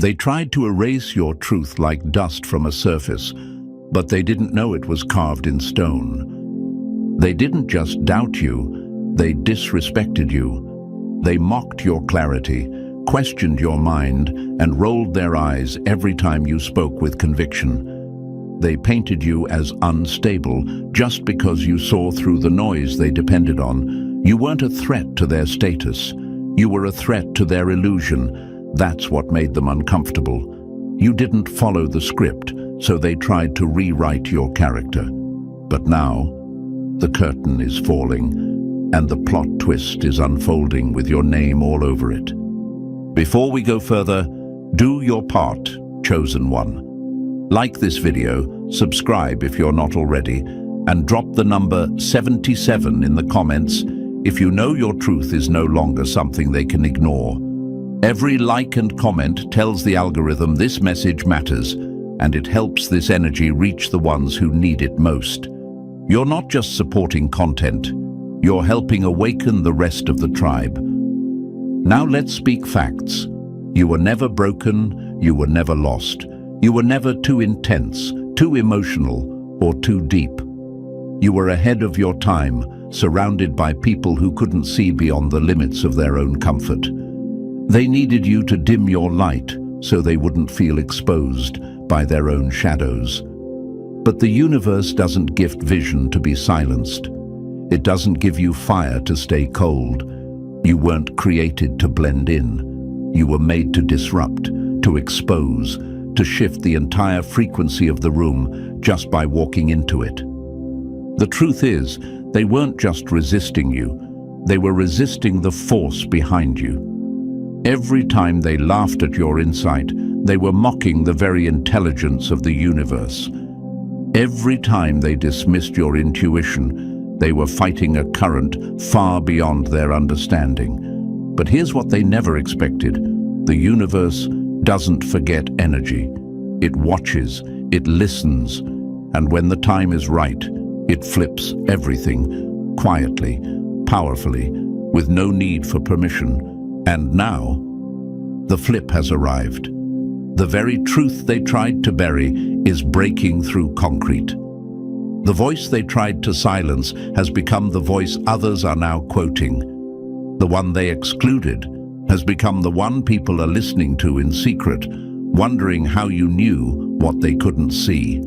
They tried to erase your truth like dust from a surface, but they didn't know it was carved in stone. They didn't just doubt you, they disrespected you. They mocked your clarity, questioned your mind, and rolled their eyes every time you spoke with conviction. They painted you as unstable just because you saw through the noise they depended on. You weren't a threat to their status. You were a threat to their illusion. That's what made them uncomfortable. You didn't follow the script, so they tried to rewrite your character. But now, the curtain is falling, and the plot twist is unfolding with your name all over it. Before we go further, do your part, chosen one. Like this video, subscribe if you're not already, and drop the number 77 in the comments if you know your truth is no longer something they can ignore. Every like and comment tells the algorithm this message matters, and it helps this energy reach the ones who need it most. You're not just supporting content, you're helping awaken the rest of the tribe. Now let's speak facts. You were never broken, you were never lost. You were never too intense, too emotional, or too deep. You were ahead of your time, surrounded by people who couldn't see beyond the limits of their own comfort. They needed you to dim your light so they wouldn't feel exposed by their own shadows. But the universe doesn't gift vision to be silenced. It doesn't give you fire to stay cold. You weren't created to blend in. You were made to disrupt, to expose, to shift the entire frequency of the room just by walking into it. The truth is, they weren't just resisting you, they were resisting the force behind you. Every time they laughed at your insight, they were mocking the very intelligence of the universe. Every time they dismissed your intuition, they were fighting a current far beyond their understanding. But here's what they never expected. The universe doesn't forget energy. It watches, it listens, and when the time is right, it flips everything, quietly, powerfully, with no need for permission. And now, the flip has arrived. The very truth they tried to bury is breaking through concrete. The voice they tried to silence has become the voice others are now quoting. The one they excluded has become the one people are listening to in secret, wondering how you knew what they couldn't see.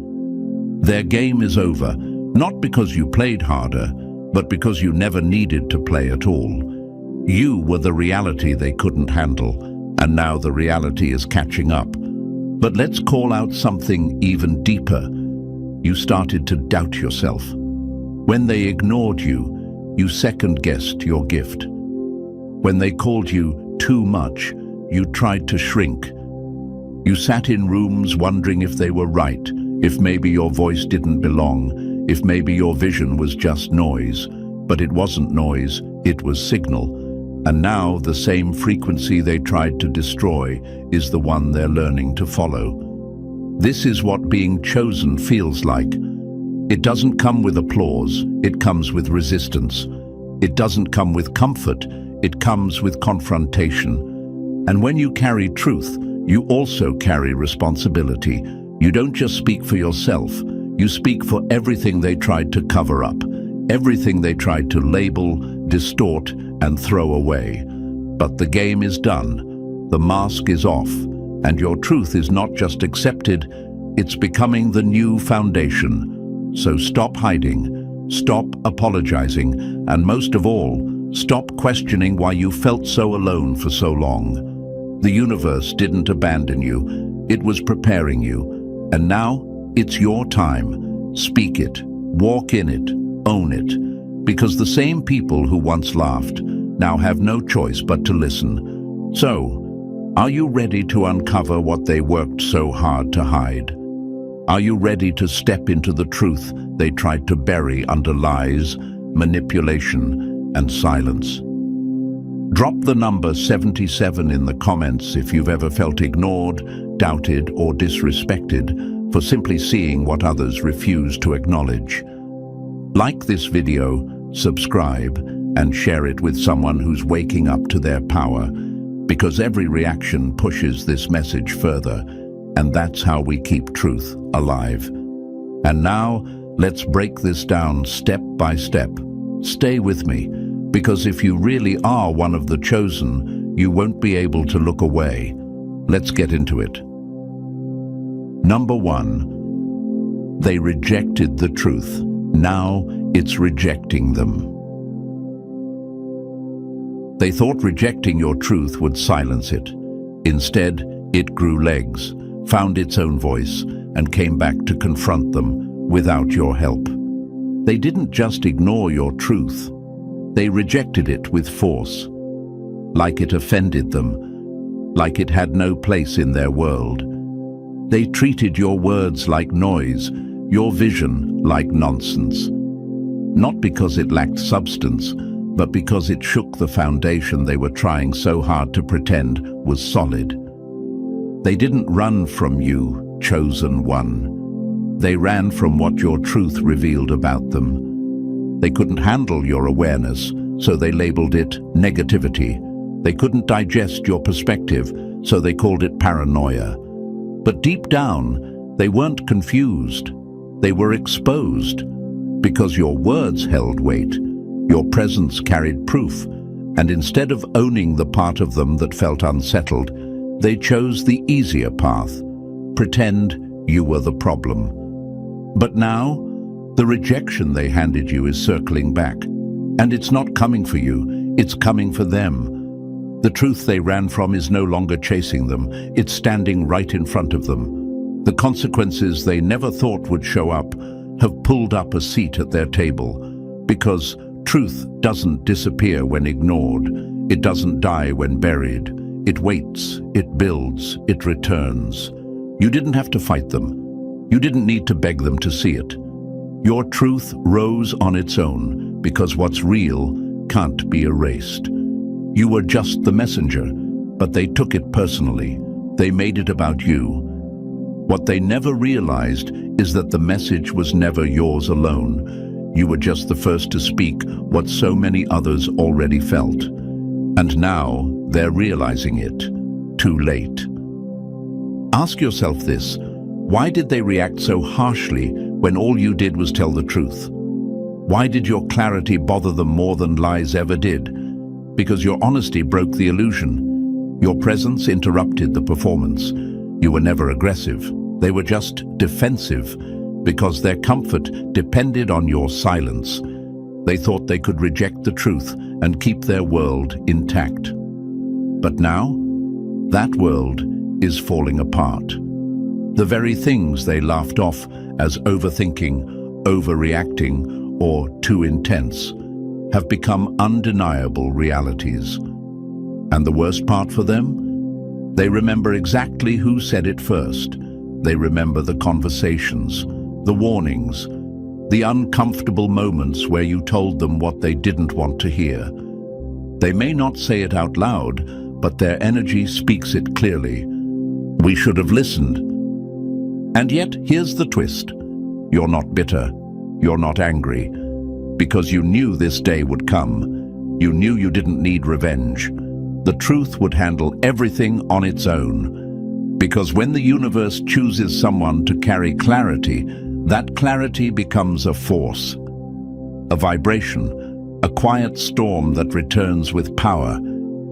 Their game is over, not because you played harder, but because you never needed to play at all. You were the reality they couldn't handle, and now the reality is catching up. But let's call out something even deeper. You started to doubt yourself. When they ignored you, you second-guessed your gift. When they called you too much, you tried to shrink. You sat in rooms wondering if they were right, if maybe your voice didn't belong, if maybe your vision was just noise. But it wasn't noise, it was signal. And now the same frequency they tried to destroy is the one they're learning to follow. This is what being chosen feels like. It doesn't come with applause, it comes with resistance. It doesn't come with comfort, it comes with confrontation. And when you carry truth, you also carry responsibility. You don't just speak for yourself, you speak for everything they tried to cover up, everything they tried to label, distort, and throw away. But the game is done, the mask is off, and your truth is not just accepted, it's becoming the new foundation. So stop hiding, stop apologizing, and most of all, stop questioning why you felt so alone for so long. The universe didn't abandon you, it was preparing you, and now it's your time. Speak it, walk in it, own it, because the same people who once laughed now have no choice but to listen. So, are you ready to uncover what they worked so hard to hide? Are you ready to step into the truth they tried to bury under lies, manipulation, and silence? Drop the number 77 in the comments if you've ever felt ignored, doubted, or disrespected for simply seeing what others refuse to acknowledge. Like this video, subscribe, and share it with someone who's waking up to their power. because every reaction pushes this message further, and that's how we keep truth alive. And now, let's break this down step by step. Stay with me, because if you really are one of the chosen, you won't be able to look away. Let's get into it. Number 1. They rejected the truth. Now it's rejecting them. They thought rejecting your truth would silence it. Instead, it grew legs, found its own voice, and came back to confront them without your help. They didn't just ignore your truth. They rejected it with force, like it offended them, like it had no place in their world. They treated your words like noise, your vision like nonsense. Not because it lacked substance, but because it shook the foundation they were trying so hard to pretend was solid. They didn't run from you, chosen one. They ran from what your truth revealed about them. They couldn't handle your awareness, so they labeled it negativity. They couldn't digest your perspective, so they called it paranoia. But deep down, they weren't confused. They were exposed, because your words held weight. Your presence carried proof, and instead of owning the part of them that felt unsettled, they chose the easier path. Pretend you were the problem. But now, the rejection they handed you is circling back. And it's not coming for you, it's coming for them. The truth they ran from is no longer chasing them, it's standing right in front of them. The consequences they never thought would show up have pulled up a seat at their table, because truth doesn't disappear when ignored, it doesn't die when buried. It waits, it builds, it returns. You didn't have to fight them. You didn't need to beg them to see it. Your truth rose on its own, because what's real can't be erased. You were just the messenger, but they took it personally. They made it about you. What they never realized is that the message was never yours alone. You were just the first to speak what so many others already felt. And now they're realizing it, too late. Ask yourself this: why did they react so harshly when all you did was tell the truth? Why did your clarity bother them more than lies ever did? Because your honesty broke the illusion. Your presence interrupted the performance. You were never aggressive. They were just defensive, because their comfort depended on your silence. They thought they could reject the truth and keep their world intact. But now, that world is falling apart. The very things they laughed off as overthinking, overreacting, or too intense have become undeniable realities. And the worst part for them? They remember exactly who said it first. They remember the conversations, the warnings, the uncomfortable moments where you told them what they didn't want to hear. They may not say it out loud, but their energy speaks it clearly. We should have listened. And yet, here's the twist. You're not bitter. You're not angry. Because you knew this day would come. You knew you didn't need revenge. The truth would handle everything on its own. Because when the universe chooses someone to carry clarity, that clarity becomes a force, a vibration, a quiet storm that returns with power,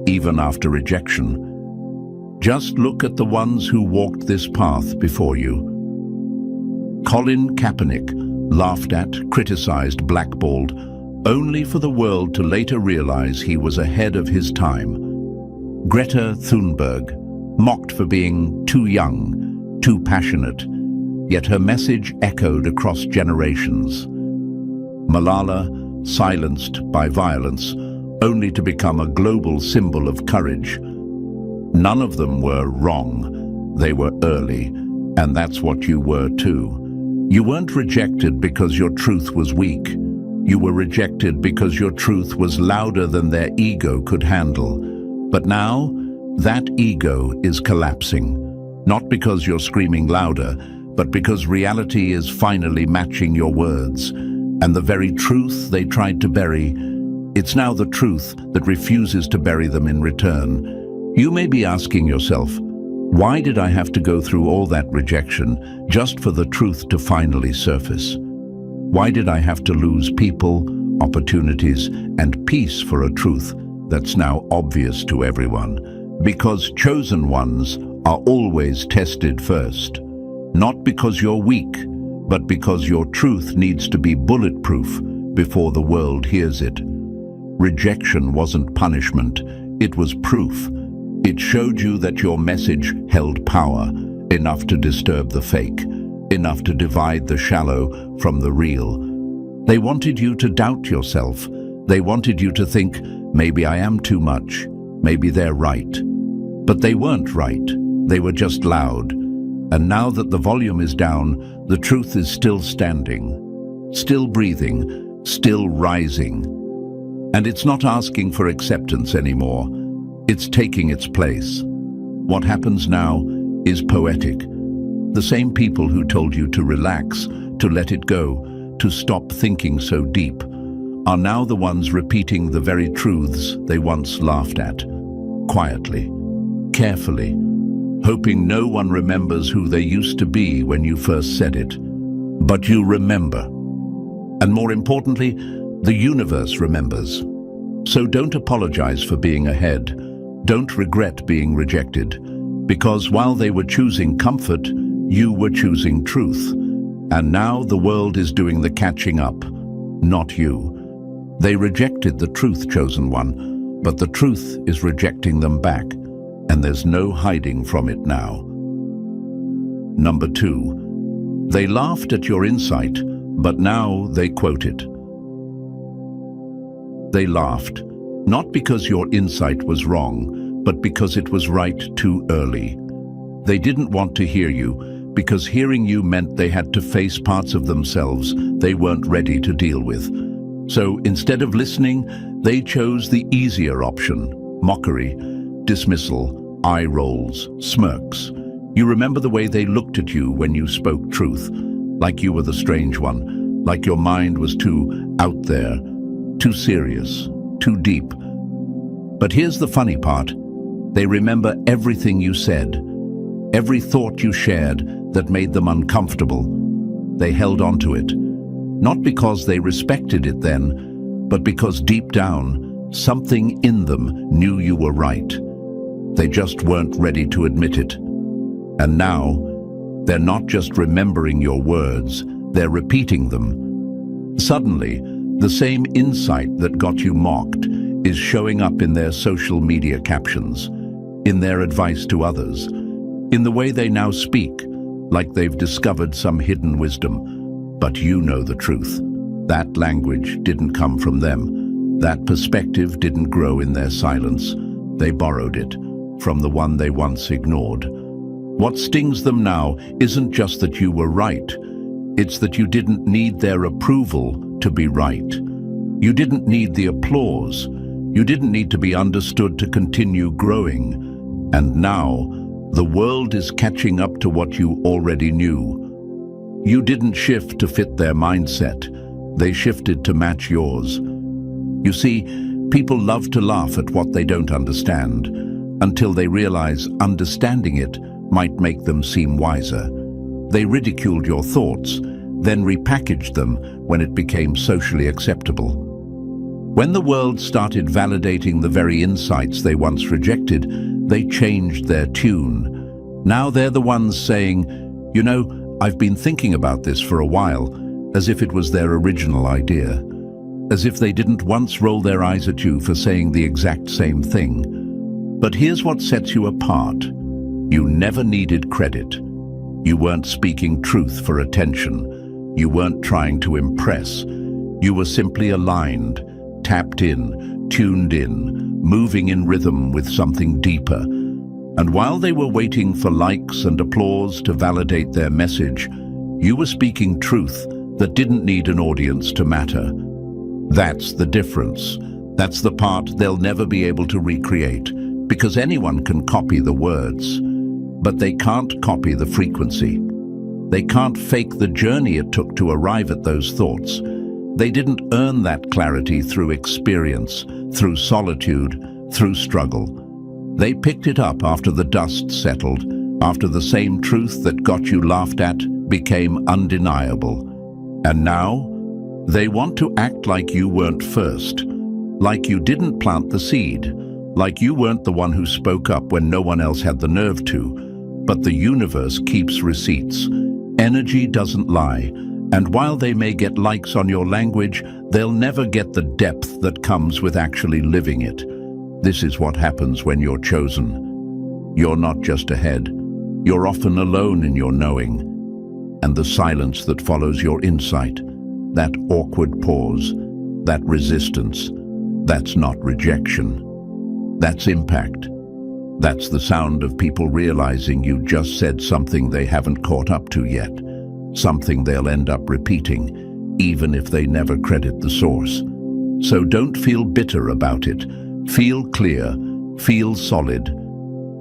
even after rejection. Just look at the ones who walked this path before you. Colin Kaepernick, laughed at, criticized, blackballed, only for the world to later realize he was ahead of his time. Greta Thunberg, mocked for being too young, too passionate, yet her message echoed across generations. Malala, silenced by violence, only to become a global symbol of courage. None of them were wrong. They were early, and that's what you were too. You weren't rejected because your truth was weak. You were rejected because your truth was louder than their ego could handle. But now, that ego is collapsing. Not because you're screaming louder, but because reality is finally matching your words. And the very truth they tried to bury, it's now the truth that refuses to bury them in return. You may be asking yourself, why did I have to go through all that rejection just for the truth to finally surface? Why did I have to lose people, opportunities, and peace for a truth that's now obvious to everyone? Because chosen ones are always tested first. Not because you're weak, but because your truth needs to be bulletproof before the world hears it. Rejection wasn't punishment, it was proof. It showed you that your message held power, enough to disturb the fake, enough to divide the shallow from the real. They wanted you to doubt yourself. They wanted you to think, maybe I am too much, maybe they're right. But they weren't right, they were just loud. And now that the volume is down, the truth is still standing, still breathing, still rising. And it's not asking for acceptance anymore. It's taking its place. What happens now is poetic. The same people who told you to relax, to let it go, to stop thinking so deep, are now the ones repeating the very truths they once laughed at. Quietly, carefully, hoping no one remembers who they used to be when you first said it. But you remember. And more importantly, the universe remembers. So don't apologize for being ahead. Don't regret being rejected. Because while they were choosing comfort, you were choosing truth. And now the world is doing the catching up, not you. They rejected the truth, chosen one, but the truth is rejecting them back, and there's no hiding from it now. Number 2, they laughed at your insight, but now they quote it. They laughed, not because your insight was wrong, but because it was right too early. They didn't want to hear you, because hearing you meant they had to face parts of themselves they weren't ready to deal with. So instead of listening, they chose the easier option: mockery, dismissal, eye rolls, smirks. You remember the way they looked at you when you spoke truth, like you were the strange one, like your mind was too out there, too serious, too deep. But here's the funny part. They remember everything you said, every thought you shared that made them uncomfortable. They held on to it, not because they respected it then, but because deep down, something in them knew you were right. They just weren't ready to admit it. And now, they're not just remembering your words, they're repeating them. Suddenly, the same insight that got you mocked is showing up in their social media captions, in their advice to others, in the way they now speak, like they've discovered some hidden wisdom. But you know the truth. That language didn't come from them. That perspective didn't grow in their silence. They borrowed it from the one they once ignored. What stings them now isn't just that you were right. It's that you didn't need their approval to be right. You didn't need the applause. You didn't need to be understood to continue growing. And now, the world is catching up to what you already knew. You didn't shift to fit their mindset. They shifted to match yours. You see, people love to laugh at what they don't understand, until they realize understanding it might make them seem wiser. They ridiculed your thoughts, then repackaged them when it became socially acceptable. When the world started validating the very insights they once rejected, they changed their tune. Now they're the ones saying, you know, I've been thinking about this for a while, as if it was their original idea. As if they didn't once roll their eyes at you for saying the exact same thing. But here's what sets you apart. You never needed credit. You weren't speaking truth for attention. You weren't trying to impress. You were simply aligned, tapped in, tuned in, moving in rhythm with something deeper. And while they were waiting for likes and applause to validate their message, you were speaking truth that didn't need an audience to matter. That's the difference. That's the part they'll never be able to recreate, because anyone can copy the words, but they can't copy the frequency. They can't fake the journey it took to arrive at those thoughts. They didn't earn that clarity through experience, through solitude, through struggle. They picked it up after the dust settled, after the same truth that got you laughed at became undeniable. And now, they want to act like you weren't first, like you didn't plant the seed, like you weren't the one who spoke up when no one else had the nerve to. But the universe keeps receipts. Energy doesn't lie, and while they may get likes on your language, they'll never get the depth that comes with actually living it. This is what happens when you're chosen. You're not just ahead. You're often alone in your knowing. And the silence that follows your insight, that awkward pause, that resistance, that's not rejection. That's impact. That's the sound of people realizing you just said something they haven't caught up to yet, something they'll end up repeating, even if they never credit the source. So don't feel bitter about it. Feel clear, feel solid,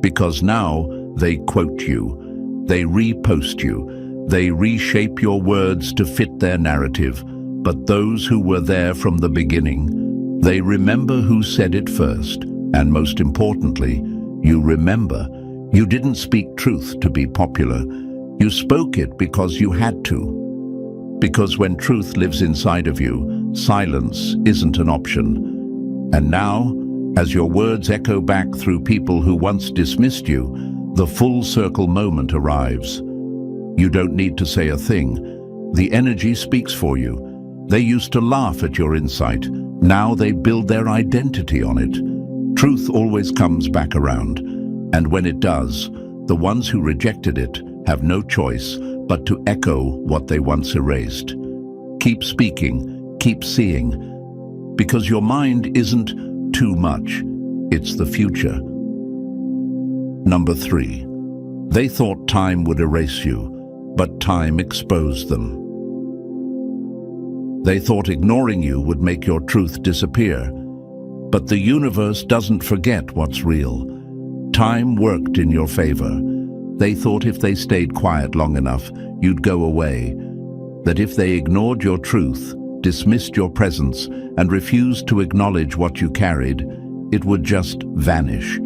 because now they quote you, they repost you, they reshape your words to fit their narrative. But those who were there from the beginning, they remember who said it first, and most importantly, you remember you didn't speak truth to be popular. You spoke it because you had to. Because when truth lives inside of you, silence isn't an option. And now, as your words echo back through people who once dismissed you, the full circle moment arrives. You don't need to say a thing. The energy speaks for you. They used to laugh at your insight. Now they build their identity on it. Truth always comes back around. And when it does, the ones who rejected it have no choice but to echo what they once erased. Keep speaking, keep seeing, because your mind isn't too much, it's the future. Number 3. They thought time would erase you, but time exposed them. They thought ignoring you would make your truth disappear, but the universe doesn't forget what's real. Time worked in your favor. They thought if they stayed quiet long enough, you'd go away, that if they ignored your truth, dismissed your presence, and refused to acknowledge what you carried, it would just vanish.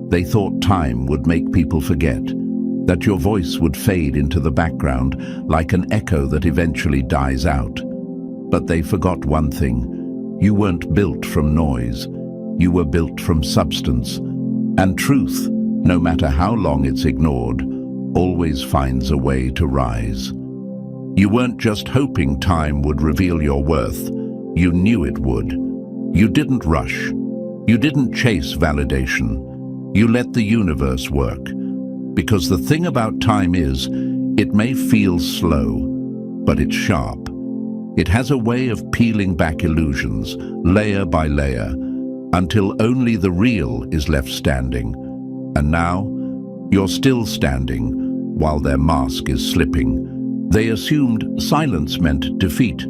They thought time would make people forget, that your voice would fade into the background like an echo that eventually dies out. But they forgot one thing. You weren't built from noise. You were built from substance. And truth, no matter how long it's ignored, always finds a way to rise. You weren't just hoping time would reveal your worth. You knew it would. You didn't rush. You didn't chase validation. You let the universe work. Because the thing about time is, it may feel slow, but it's sharp. It has a way of peeling back illusions, layer by layer, until only the real is left standing. And now, you're still standing, while their mask is slipping. They assumed silence meant defeat,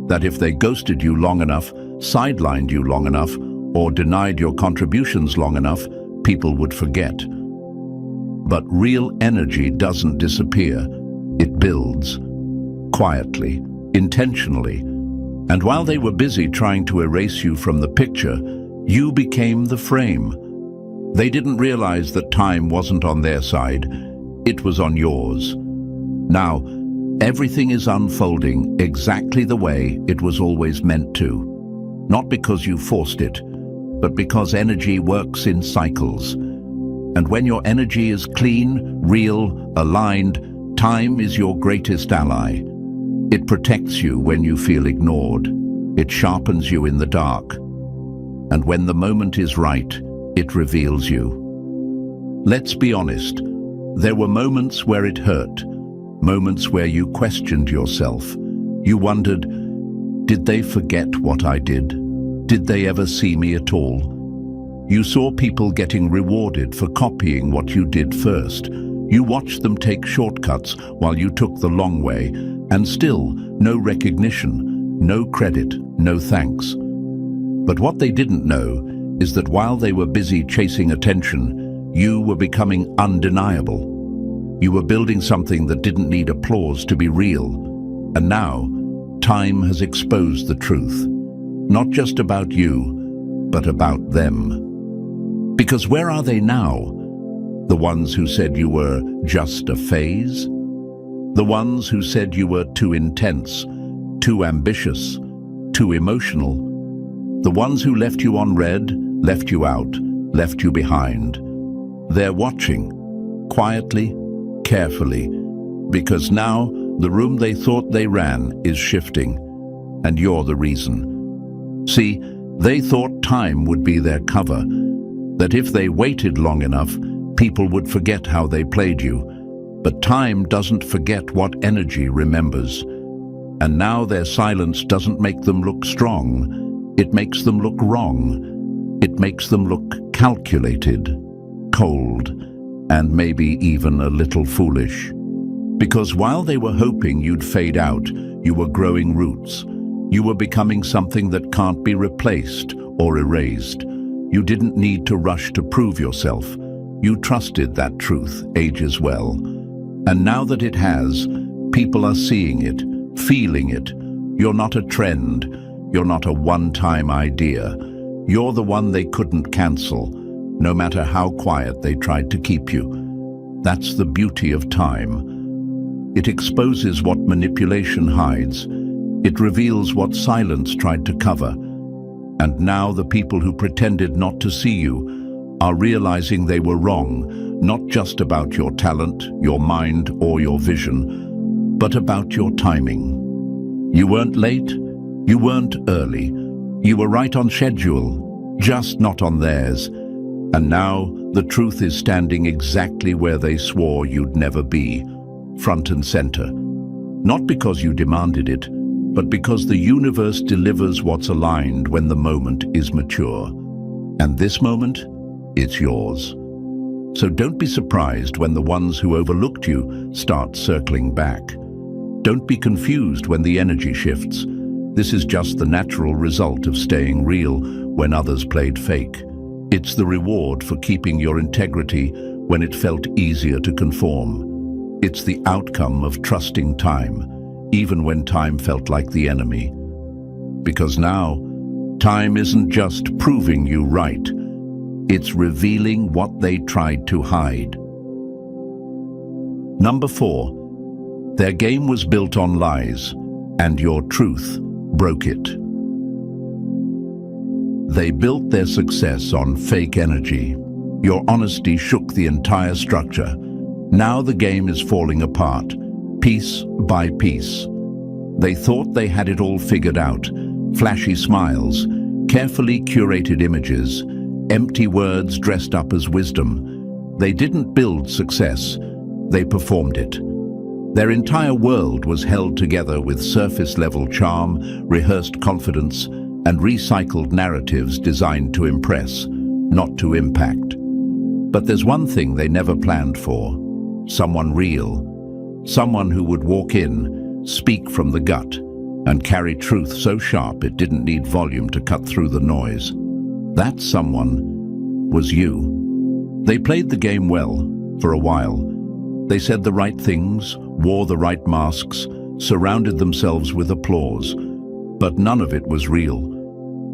that if they ghosted you long enough, sidelined you long enough, or denied your contributions long enough, people would forget. But real energy doesn't disappear. It builds, quietly, intentionally. And while they were busy trying to erase you from the picture, you became the frame. They didn't realize that time wasn't on their side. It was on yours. Now, everything is unfolding exactly the way it was always meant to. Not because you forced it, but because energy works in cycles. And when your energy is clean, real, aligned, time is your greatest ally. It protects you when you feel ignored. It sharpens you in the dark. And when the moment is right, it reveals you. Let's be honest. There were moments where it hurt. Moments where you questioned yourself. You wondered, did they forget what I did? Did they ever see me at all? You saw people getting rewarded for copying what you did first. You watched them take shortcuts while you took the long way, and still no recognition, no credit, no thanks. But what they didn't know is that while they were busy chasing attention, you were becoming undeniable. You were building something that didn't need applause to be real. And now, time has exposed the truth. Not just about you, but about them. Because where are they now? The ones who said you were just a phase? The ones who said you were too intense, too ambitious, too emotional? The ones who left you on red, left you out, left you behind? They're watching, quietly, carefully, because now the room they thought they ran is shifting, and you're the reason. See, they thought time would be their cover, that if they waited long enough, people would forget how they played you. But time doesn't forget what energy remembers. And now their silence doesn't make them look strong. It makes them look wrong. It makes them look calculated, cold, and maybe even a little foolish. Because while they were hoping you'd fade out, you were growing roots. You were becoming something that can't be replaced or erased. You didn't need to rush to prove yourself. You trusted that truth ages well. And now that it has, people are seeing it, feeling it. You're not a trend. You're not a one-time idea. You're the one they couldn't cancel, no matter how quiet they tried to keep you. That's the beauty of time. It exposes what manipulation hides. It reveals what silence tried to cover. And now the people who pretended not to see you are realizing they were wrong, not just about your talent, your mind, or your vision, but about your timing. You weren't late, you weren't early. You were right on schedule, just not on theirs. And now the truth is standing exactly where they swore you'd never be, front and center. Not because you demanded it, but because the universe delivers what's aligned when the moment is mature. And this moment, it's yours. So don't be surprised when the ones who overlooked you start circling back. Don't be confused when the energy shifts. This is just the natural result of staying real when others played fake. It's the reward for keeping your integrity when it felt easier to conform. It's the outcome of trusting time, even when time felt like the enemy. Because now, time isn't just proving you right. It's revealing what they tried to hide. Number 4, their game was built on lies, and your truth broke it. They built their success on fake energy. Your honesty shook the entire structure. Now the game is falling apart, piece by piece. They thought they had it all figured out. Flashy smiles, carefully curated images, empty words dressed up as wisdom. They didn't build success, they performed it. Their entire world was held together with surface-level charm, rehearsed confidence, and recycled narratives designed to impress, not to impact. But there's one thing they never planned for: someone real. Someone who would walk in, speak from the gut, and carry truth so sharp it didn't need volume to cut through the noise. That someone was you. They played the game well, for a while. They said the right things, wore the right masks, surrounded themselves with applause. But none of it was real.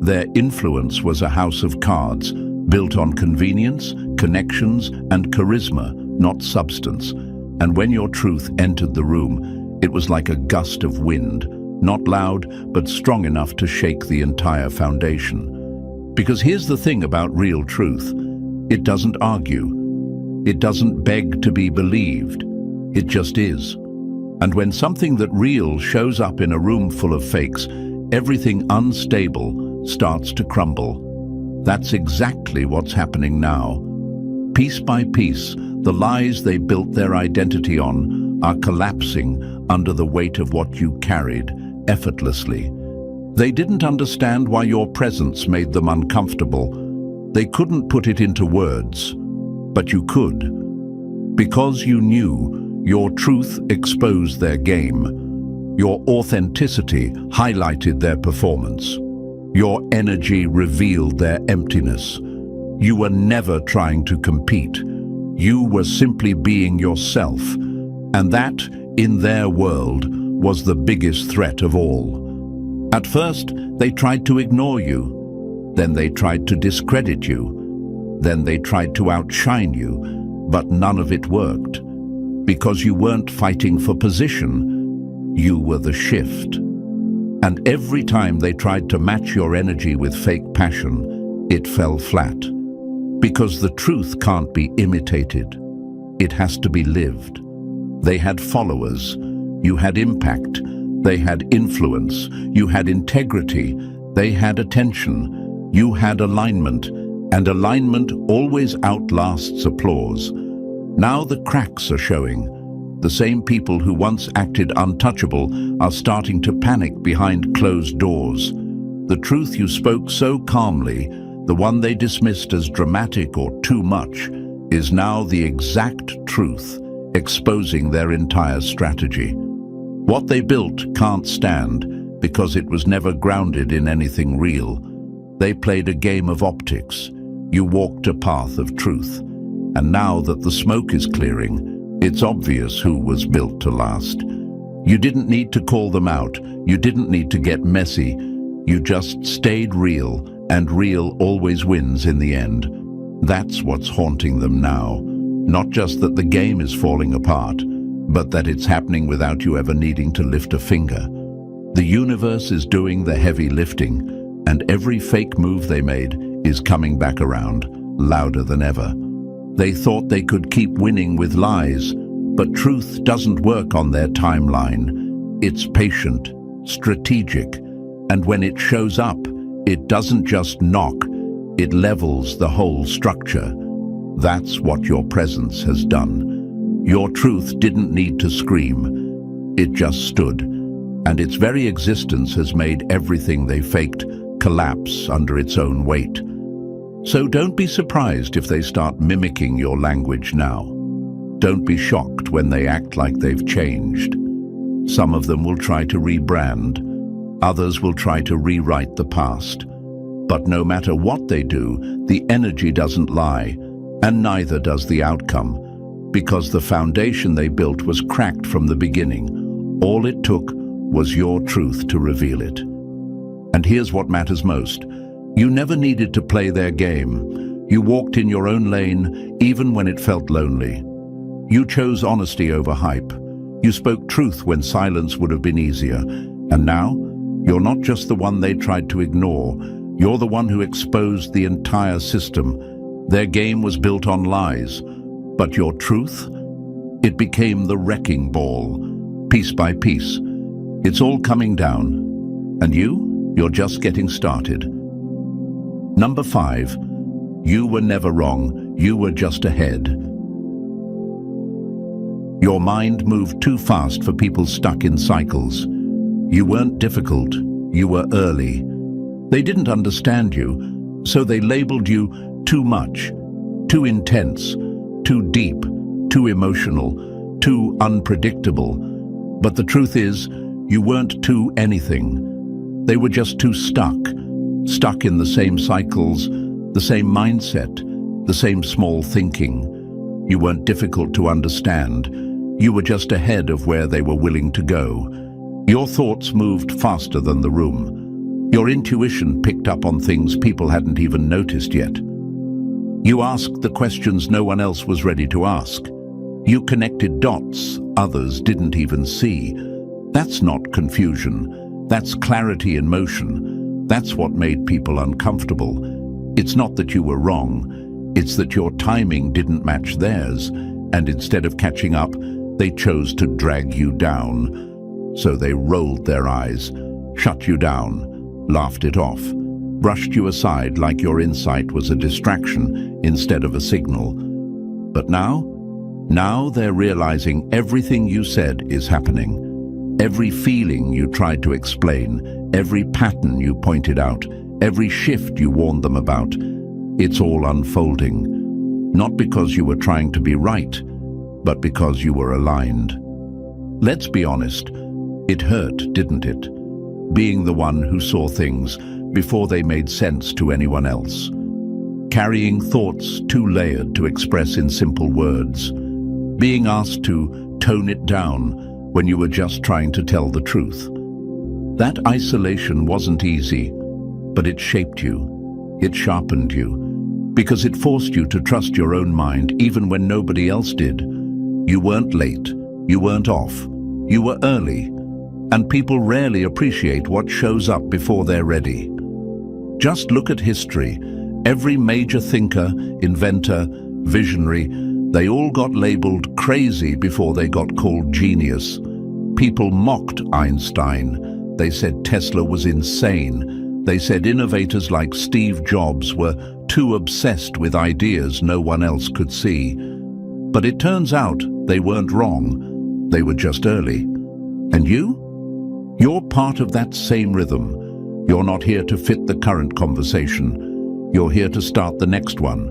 Their influence was a house of cards, built on convenience, connections, and charisma, not substance. And when your truth entered the room, it was like a gust of wind, not loud, but strong enough to shake the entire foundation. Because here's the thing about real truth: it doesn't argue. It doesn't beg to be believed. It just is. And when something that real shows up in a room full of fakes, everything unstable starts to crumble. That's exactly what's happening now. Piece by piece, the lies they built their identity on are collapsing under the weight of what you carried effortlessly. They didn't understand why your presence made them uncomfortable. They couldn't put it into words, but you could. Because you knew, your truth exposed their game. Your authenticity highlighted their performance. Your energy revealed their emptiness. You were never trying to compete. You were simply being yourself. And that, in their world, was the biggest threat of all. At first, they tried to ignore you. Then they tried to discredit you. Then they tried to outshine you, but none of it worked. Because you weren't fighting for position, you were the shift. And every time they tried to match your energy with fake passion, it fell flat. Because the truth can't be imitated. It has to be lived. They had followers. You had impact. They had influence. You had integrity. They had attention. You had alignment. And alignment always outlasts applause. Now the cracks are showing. The same people who once acted untouchable are starting to panic behind closed doors. The truth you spoke so calmly, the one they dismissed as dramatic or too much, is now the exact truth, exposing their entire strategy. What they built can't stand because it was never grounded in anything real. They played a game of optics. You walked a path of truth. And now that the smoke is clearing, it's obvious who was built to last. You didn't need to call them out. You didn't need to get messy. You just stayed real, and real always wins in the end. That's what's haunting them now. Not just that the game is falling apart, but that it's happening without you ever needing to lift a finger. The universe is doing the heavy lifting, and every fake move they made is coming back around, louder than ever. They thought they could keep winning with lies, but truth doesn't work on their timeline. It's patient, strategic, and when it shows up, it doesn't just knock, it levels the whole structure. That's what your presence has done. Your truth didn't need to scream, it just stood, and its very existence has made everything they faked collapse under its own weight. So don't be surprised if they start mimicking your language now. Don't be shocked when they act like they've changed. Some of them will try to rebrand, others will try to rewrite the past. But no matter what they do, the energy doesn't lie, and neither does the outcome, because the foundation they built was cracked from the beginning. All it took was your truth to reveal it. And here's what matters most. You never needed to play their game. You walked in your own lane, even when it felt lonely. You chose honesty over hype. You spoke truth when silence would have been easier. And now, you're not just the one they tried to ignore. You're the one who exposed the entire system. Their game was built on lies. But your truth? It became the wrecking ball, piece by piece. It's all coming down. And you're just getting started. Number 5, you were never wrong, you were just ahead. Your mind moved too fast for people stuck in cycles. You weren't difficult, you were early. They didn't understand you, so they labeled you too much, too intense, too deep, too emotional, too unpredictable. But the truth is, you weren't too anything. They were just too stuck in the same cycles, the same mindset, the same small thinking. You weren't difficult to understand. You were just ahead of where they were willing to go. Your thoughts moved faster than the room. Your intuition picked up on things people hadn't even noticed yet. You asked the questions no one else was ready to ask. You connected dots others didn't even see. That's not confusion. That's clarity in motion. That's what made people uncomfortable. It's not that you were wrong. It's that your timing didn't match theirs, and instead of catching up, they chose to drag you down. So they rolled their eyes, shut you down, laughed it off, brushed you aside like your insight was a distraction instead of a signal. But now they're realizing everything you said is happening. Every feeling you tried to explain, every pattern you pointed out, every shift you warned them about, it's all unfolding. Not because you were trying to be right, but because you were aligned. Let's be honest, it hurt, didn't it? Being the one who saw things before they made sense to anyone else. Carrying thoughts too layered to express in simple words. Being asked to tone it down when you were just trying to tell the truth. That isolation wasn't easy, but it shaped you. It sharpened you. because it forced you to trust your own mind even when nobody else did. You weren't late, you weren't off, you were early, and people rarely appreciate what shows up before they're ready. Just look at history. Every major thinker, inventor, visionary, they all got labeled crazy before they got called genius. People mocked Einstein. They said Tesla was insane. They said innovators like Steve Jobs were too obsessed with ideas no one else could see. But it turns out they weren't wrong. They were just early. And you? You're part of that same rhythm. You're not here to fit the current conversation. You're here to start the next one.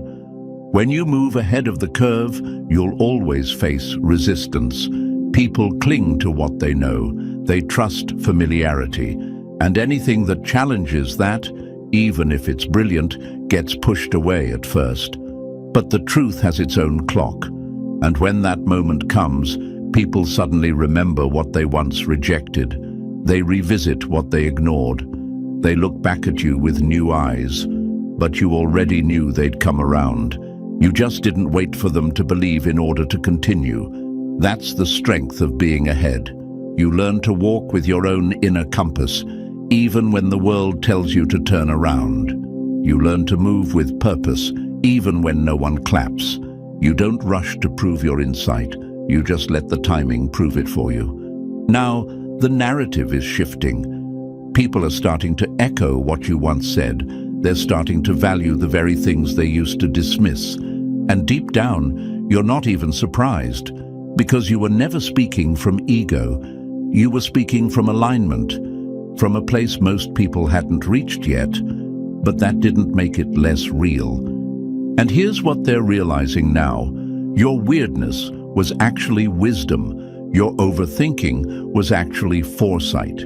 When you move ahead of the curve, you'll always face resistance. People cling to what they know. They trust familiarity. And anything that challenges that, even if it's brilliant, gets pushed away at first. But the truth has its own clock. And when that moment comes, people suddenly remember what they once rejected. They revisit what they ignored. They look back at you with new eyes. But you already knew they'd come around. You just didn't wait for them to believe in order to continue. That's the strength of being ahead. You learn to walk with your own inner compass, even when the world tells you to turn around. You learn to move with purpose, even when no one claps. You don't rush to prove your insight. You just let the timing prove it for you. Now, the narrative is shifting. People are starting to echo what you once said. They're starting to value the very things they used to dismiss. And deep down, you're not even surprised, because you were never speaking from ego. You were speaking from alignment, from a place most people hadn't reached yet, but that didn't make it less real. And here's what they're realizing now. Your weirdness was actually wisdom. Your overthinking was actually foresight.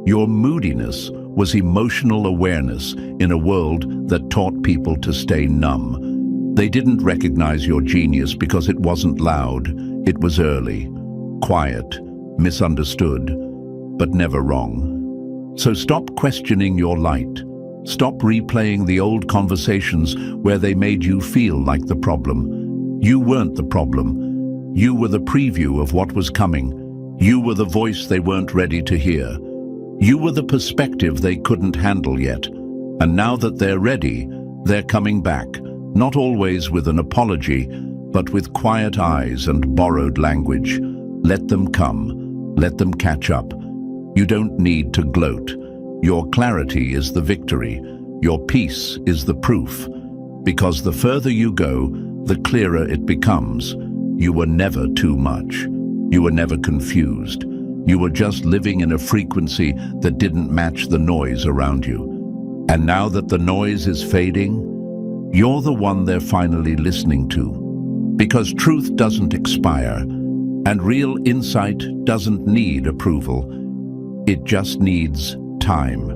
Your moodiness was emotional awareness in a world that taught people to stay numb. They didn't recognize your genius because it wasn't loud. It was early, quiet, misunderstood, but never wrong. So stop questioning your light. Stop replaying the old conversations where they made you feel like the problem. You weren't the problem. You were the preview of what was coming. You were the voice they weren't ready to hear. You were the perspective they couldn't handle yet. And now that they're ready, they're coming back, not always with an apology, but with quiet eyes and borrowed language. Let them come. Let them catch up. You don't need to gloat. Your clarity is the victory. Your peace is the proof. Because the further you go, the clearer it becomes. You were never too much. You were never confused. You were just living in a frequency that didn't match the noise around you. And now that the noise is fading, you're the one they're finally listening to. Because truth doesn't expire, and real insight doesn't need approval. It just needs time.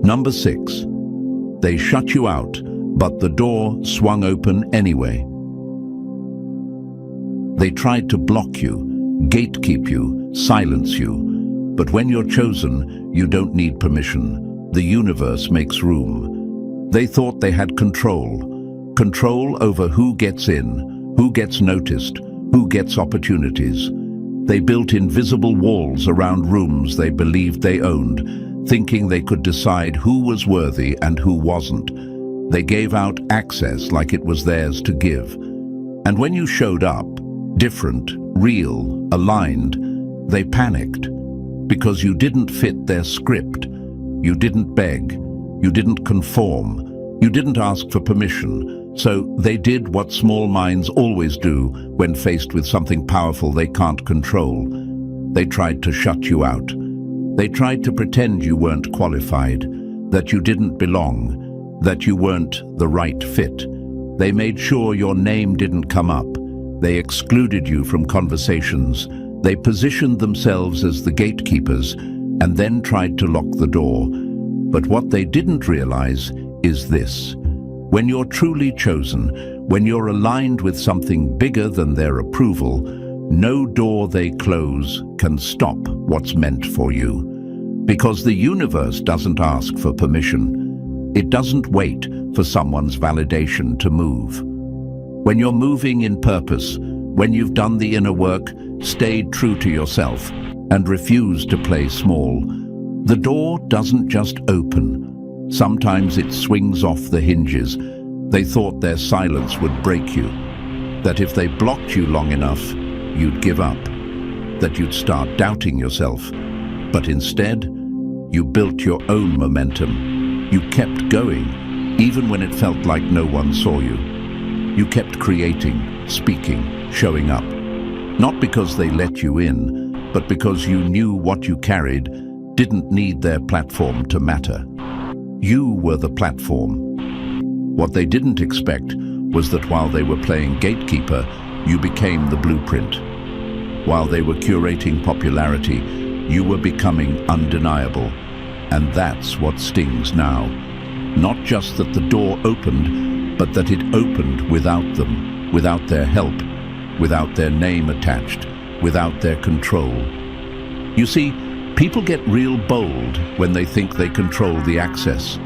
Number 6. They shut you out, but the door swung open anyway. They tried to block you, gatekeep you, silence you. But when you're chosen, you don't need permission. The universe makes room. They thought they had control. Control over who gets in, who gets noticed, who gets opportunities. They built invisible walls around rooms they believed they owned, thinking they could decide who was worthy and who wasn't. They gave out access like it was theirs to give. And when you showed up, different, real, aligned, they panicked. Because you didn't fit their script. You didn't beg. You didn't conform. You didn't ask for permission. So they did what small minds always do when faced with something powerful they can't control. They tried to shut you out. They tried to pretend you weren't qualified, that you didn't belong, that you weren't the right fit. They made sure your name didn't come up. They excluded you from conversations. They positioned themselves as the gatekeepers and then tried to lock the door. But what they didn't realize is this. When you're truly chosen, when you're aligned with something bigger than their approval, no door they close can stop what's meant for you. Because the universe doesn't ask for permission. It doesn't wait for someone's validation to move. When you're moving in purpose, when you've done the inner work, stayed true to yourself, and refused to play small, the door doesn't just open. Sometimes it swings off the hinges. They thought their silence would break you, that if they blocked you long enough, you'd give up, that you'd start doubting yourself. But instead, you built your own momentum. You kept going, even when it felt like no one saw you. You kept creating, speaking, showing up. Not because they let you in, but because you knew what you carried didn't need their platform to matter. You were the platform. What they didn't expect was that while they were playing gatekeeper, you became the blueprint. While they were curating popularity, you were becoming undeniable. And that's what stings now. Not just that the door opened, but that it opened without them, without their help, without their name attached, without their control. You see, people get real bold when they think they control the access.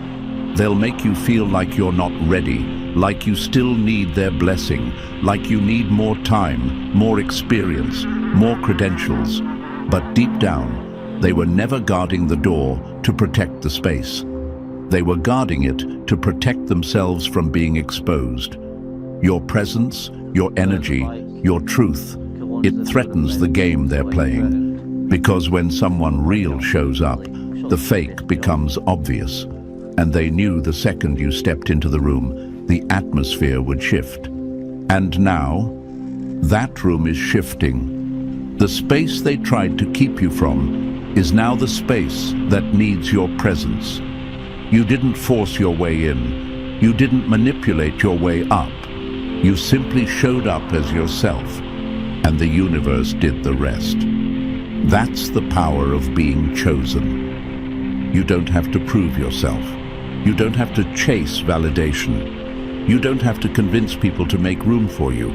They'll make you feel like you're not ready, like you still need their blessing, like you need more time, more experience, more credentials. But deep down, they were never guarding the door to protect the space. They were guarding it to protect themselves from being exposed. Your presence, your energy, your truth, it threatens the game they're playing. Because when someone real shows up, the fake becomes obvious. And they knew the second you stepped into the room, the atmosphere would shift. And now, that room is shifting. The space they tried to keep you from is now the space that needs your presence. You didn't force your way in. You didn't manipulate your way up. You simply showed up as yourself, and the universe did the rest. That's the power of being chosen. You don't have to prove yourself. You don't have to chase validation. You don't have to convince people to make room for you.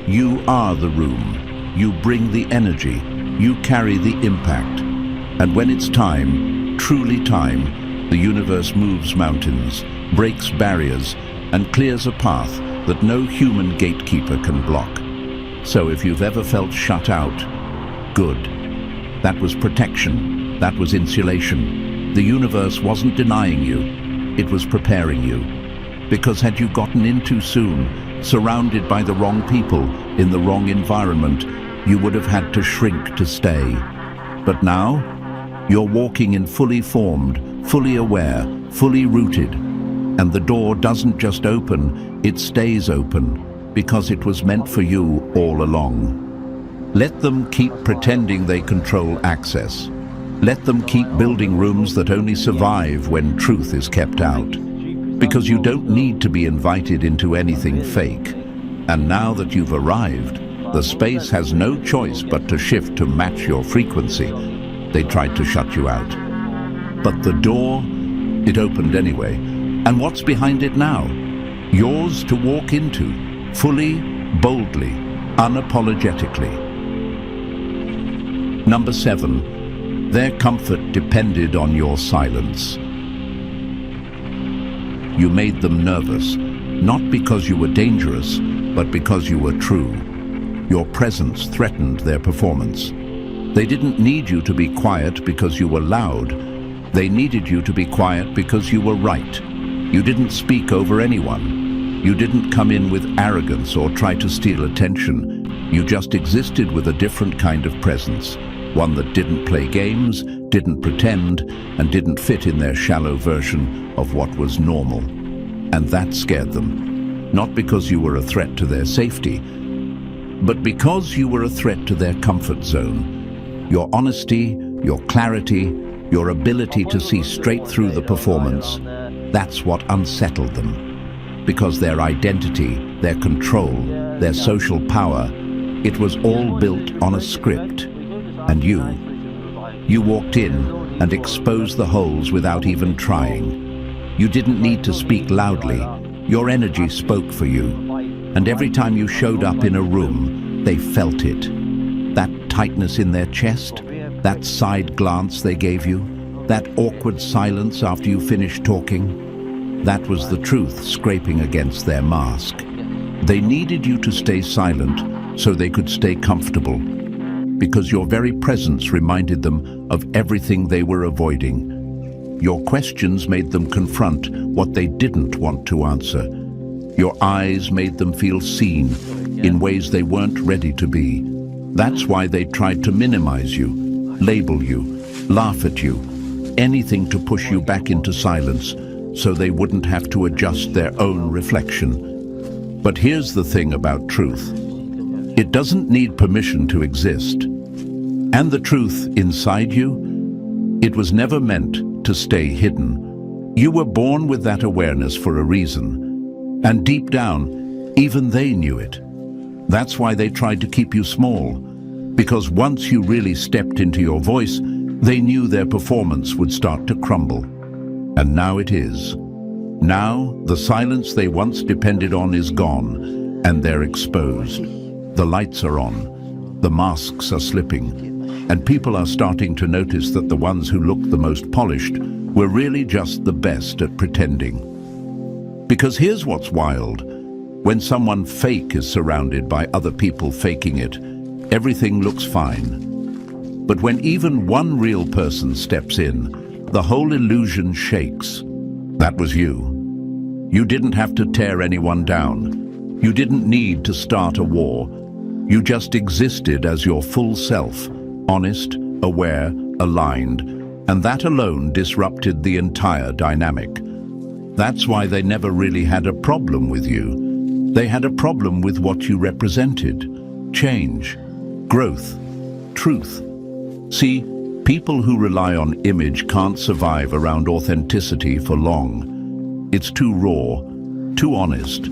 You are the room. You bring the energy. You carry the impact. And when it's time, truly time, the universe moves mountains, breaks barriers, and clears a path that no human gatekeeper can block. So if you've ever felt shut out, good. That was protection. That was insulation. The universe wasn't denying you. It was preparing you. Because had you gotten in too soon, surrounded by the wrong people, in the wrong environment, you would have had to shrink to stay. But now, you're walking in fully formed, fully aware, fully rooted. And the door doesn't just open, it stays open, because it was meant for you all along. Let them keep pretending they control access. Let them keep building rooms that only survive when truth is kept out. Because you don't need to be invited into anything fake. And now that you've arrived, the space has no choice but to shift to match your frequency. They tried to shut you out. But the door, it opened anyway. And what's behind it now? Yours to walk into, fully, boldly, unapologetically. Number 7, their comfort depended on your silence. You made them nervous, not because you were dangerous, but because you were true. Your presence threatened their performance. They didn't need you to be quiet because you were loud. They needed you to be quiet because you were right. You didn't speak over anyone. You didn't come in with arrogance or try to steal attention. You just existed with a different kind of presence, one that didn't play games, didn't pretend, and didn't fit in their shallow version of what was normal. And that scared them, not because you were a threat to their safety, but because you were a threat to their comfort zone. Your honesty, your clarity, your ability to see straight through the performance, that's what unsettled them. Because their identity, their control, their social power, it was all built on a script. And you walked in and exposed the holes without even trying. You didn't need to speak loudly. Your energy spoke for you. And every time you showed up in a room, they felt it. That tightness in their chest, that side glance they gave you, that awkward silence after you finished talking. That was the truth scraping against their mask. They needed you to stay silent so they could stay comfortable, because your very presence reminded them of everything they were avoiding. Your questions made them confront what they didn't want to answer. Your eyes made them feel seen in ways they weren't ready to be. That's why they tried to minimize you, label you, laugh at you, anything to push you back into silence so they wouldn't have to adjust their own reflection. But here's the thing about truth. It doesn't need permission to exist. And the truth inside you, it was never meant to stay hidden. You were born with that awareness for a reason. And deep down, even they knew it. That's why they tried to keep you small. Because once you really stepped into your voice, they knew their performance would start to crumble. And now it is. Now, the silence they once depended on is gone, and they're exposed. The lights are on, the masks are slipping, and people are starting to notice that the ones who looked the most polished were really just the best at pretending. Because here's what's wild. When someone fake is surrounded by other people faking it, everything looks fine. But when even one real person steps in, the whole illusion shakes. That was you. You didn't have to tear anyone down. You didn't need to start a war. You just existed as your full self, honest, aware, aligned, and that alone disrupted the entire dynamic. That's why they never really had a problem with you. They had a problem with what you represented. Change, growth, truth. See, people who rely on image can't survive around authenticity for long. It's too raw, too honest,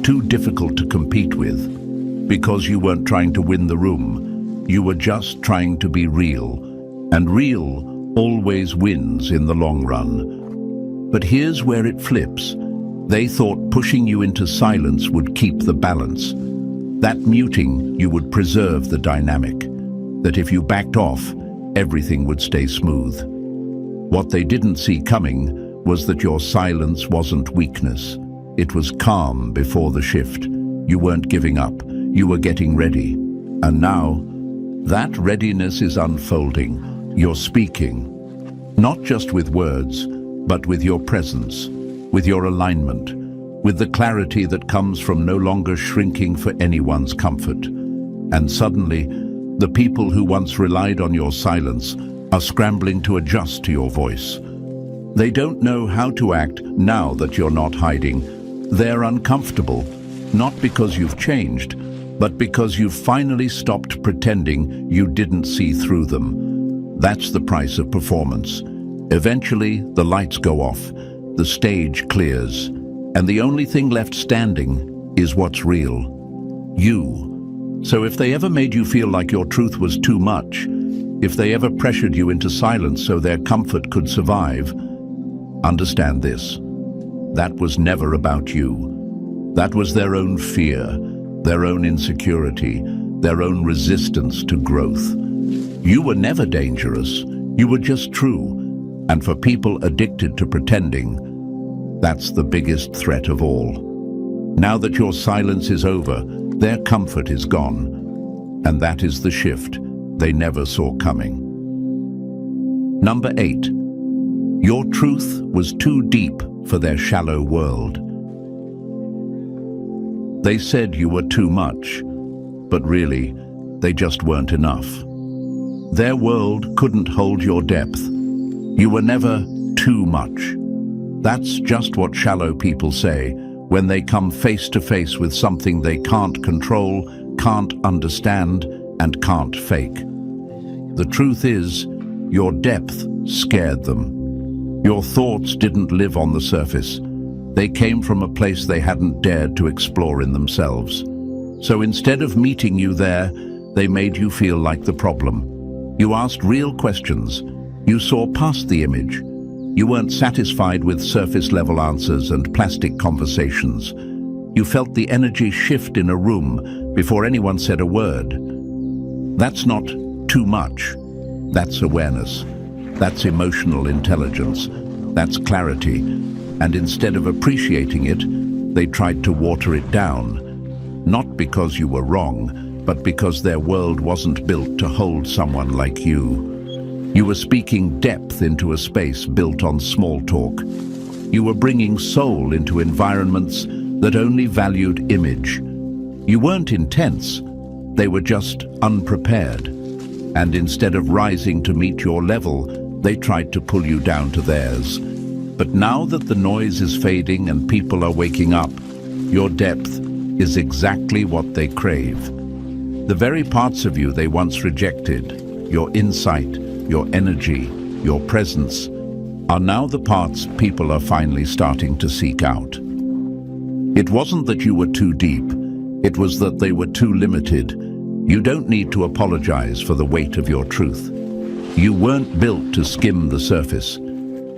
too difficult to compete with. Because you weren't trying to win the room, you were just trying to be real. And real always wins in the long run. But here's where it flips. They thought pushing you into silence would keep the balance. That muting you would preserve the dynamic. That if you backed off, everything would stay smooth. What they didn't see coming was that your silence wasn't weakness. It was calm before the shift. You weren't giving up. You were getting ready. And now, that readiness is unfolding. You're speaking. Not just with words, but with your presence, with your alignment, with the clarity that comes from no longer shrinking for anyone's comfort. And suddenly, the people who once relied on your silence are scrambling to adjust to your voice. They don't know how to act now that you're not hiding. They're uncomfortable, not because you've changed, but because you've finally stopped pretending you didn't see through them. That's the price of performance. Eventually, the lights go off, the stage clears, and the only thing left standing is what's real. You. So if they ever made you feel like your truth was too much, if they ever pressured you into silence so their comfort could survive, understand this. That was never about you. That was their own fear, their own insecurity, their own resistance to growth. You were never dangerous. You were just true. And for people addicted to pretending, that's the biggest threat of all. Now that your silence is over, their comfort is gone. And that is the shift they never saw coming. Number 8. Your truth was too deep for their shallow world. They said you were too much, but really, they just weren't enough. Their world couldn't hold your depth. You were never too much. That's just what shallow people say when they come face to face with something they can't control, can't understand, and can't fake. The truth is, your depth scared them. Your thoughts didn't live on the surface. They came from a place they hadn't dared to explore in themselves. So instead of meeting you there, they made you feel like the problem. You asked real questions. You saw past the image. You weren't satisfied with surface-level answers and plastic conversations. You felt the energy shift in a room before anyone said a word. That's not too much. That's awareness. That's emotional intelligence. That's clarity. and instead of appreciating it, they tried to water it down. Not because you were wrong, but because their world wasn't built to hold someone like you. You were speaking depth into a space built on small talk. You were bringing soul into environments that only valued image. You weren't intense, they were just unprepared. And instead of rising to meet your level, they tried to pull you down to theirs. But now that the noise is fading and people are waking up, your depth is exactly what they crave. The very parts of you they once rejected, your insight, your energy, your presence, are now the parts people are finally starting to seek out. It wasn't that you were too deep, it was that they were too limited. You don't need to apologize for the weight of your truth. You weren't built to skim the surface.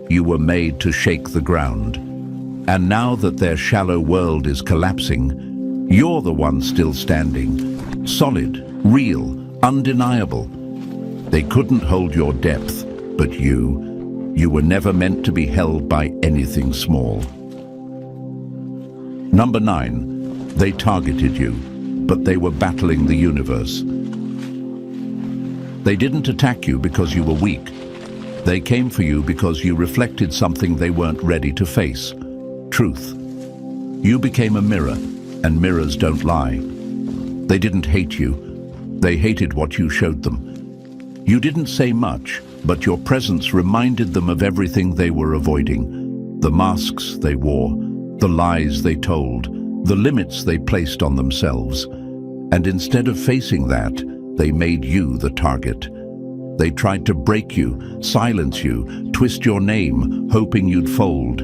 You were made to shake the ground. And now that their shallow world is collapsing, you're the one still standing. Solid, real, undeniable. They couldn't hold your depth, but you were never meant to be held by anything small. Number 9, they targeted you, but they were battling the universe. They didn't attack you because you were weak. They came for you because you reflected something they weren't ready to face. Truth. You became a mirror, and mirrors don't lie. They didn't hate you. They hated what you showed them. You didn't say much, but your presence reminded them of everything they were avoiding. The masks they wore, the lies they told, the limits they placed on themselves. And instead of facing that, they made you the target. They tried to break you, silence you, twist your name, hoping you'd fold.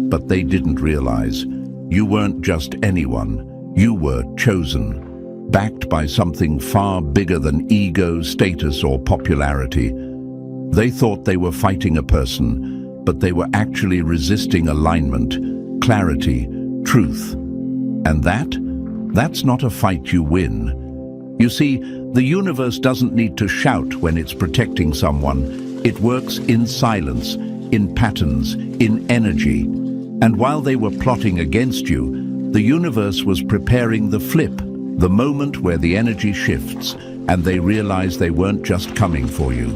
But they didn't realize you weren't just anyone. You were chosen, backed by something far bigger than ego, status, or popularity. They thought they were fighting a person, but they were actually resisting alignment, clarity, truth. And that's not a fight you win. You see, the universe doesn't need to shout when it's protecting someone. It works in silence, in patterns, in energy. And while they were plotting against you, the universe was preparing the flip, the moment where the energy shifts, and they realized they weren't just coming for you.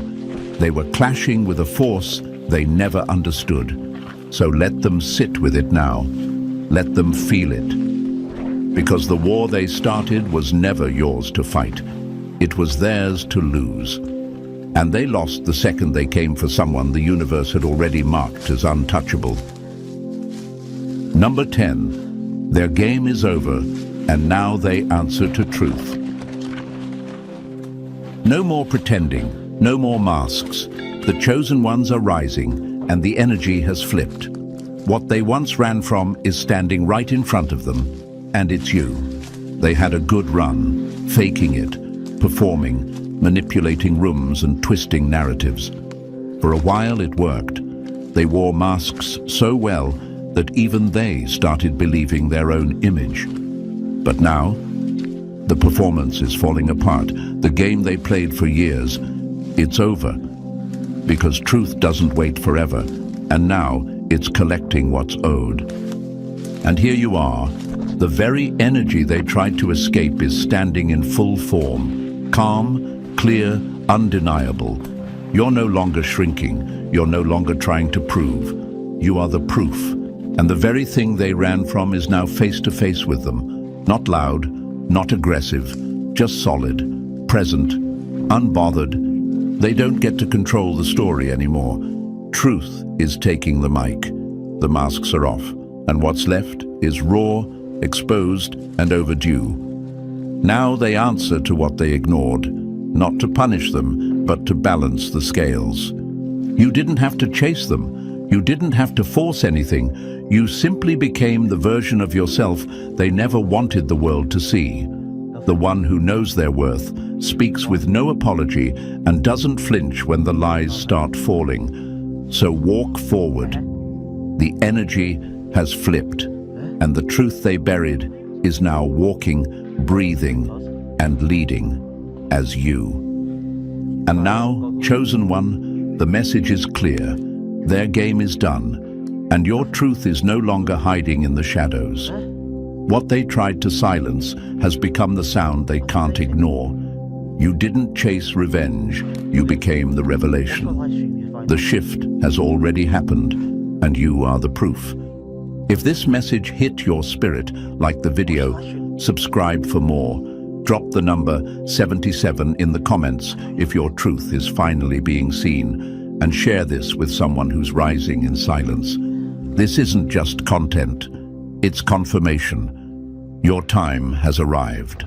They were clashing with a force they never understood. So let them sit with it now. Let them feel it. Because the war they started was never yours to fight. It was theirs to lose. And they lost the second they came for someone the universe had already marked as untouchable. Number 10, their game is over, and now they answer to truth. No more pretending, no more masks. The chosen ones are rising, and the energy has flipped. What they once ran from is standing right in front of them. And it's you. They had a good run, faking it, performing, manipulating rooms and twisting narratives. For a while it worked. They wore masks so well that even they started believing their own image. But now, the performance is falling apart. The game they played for years, it's over. Because truth doesn't wait forever, and now it's collecting what's owed. And here you are. The very energy they tried to escape is standing in full form, calm, clear, undeniable. You're no longer shrinking, you're no longer trying to prove. You are the proof, and the very thing they ran from is now face to face with them. Not loud, not aggressive, just solid, present, unbothered. They don't get to control the story anymore. Truth is taking the mic. The masks are off, and what's left is raw, exposed, and overdue. Now they answer to what they ignored, not to punish them, but to balance the scales. You didn't have to chase them. You didn't have to force anything. You simply became the version of yourself they never wanted the world to see. The one who knows their worth, speaks with no apology, and doesn't flinch when the lies start falling. So walk forward. The energy has flipped. And the truth they buried is now walking, breathing, and leading as you. And now, chosen one, the message is clear. Their game is done, And your truth is no longer hiding in the shadows. What they tried to silence has become the sound they can't ignore. You didn't chase revenge, you became the revelation. The shift has already happened, and you are the proof. If this message hit your spirit, like the video, subscribe for more. Drop the number 77 in the comments if your truth is finally being seen, and share this with someone who's rising in silence. This isn't just content, it's confirmation. Your time has arrived.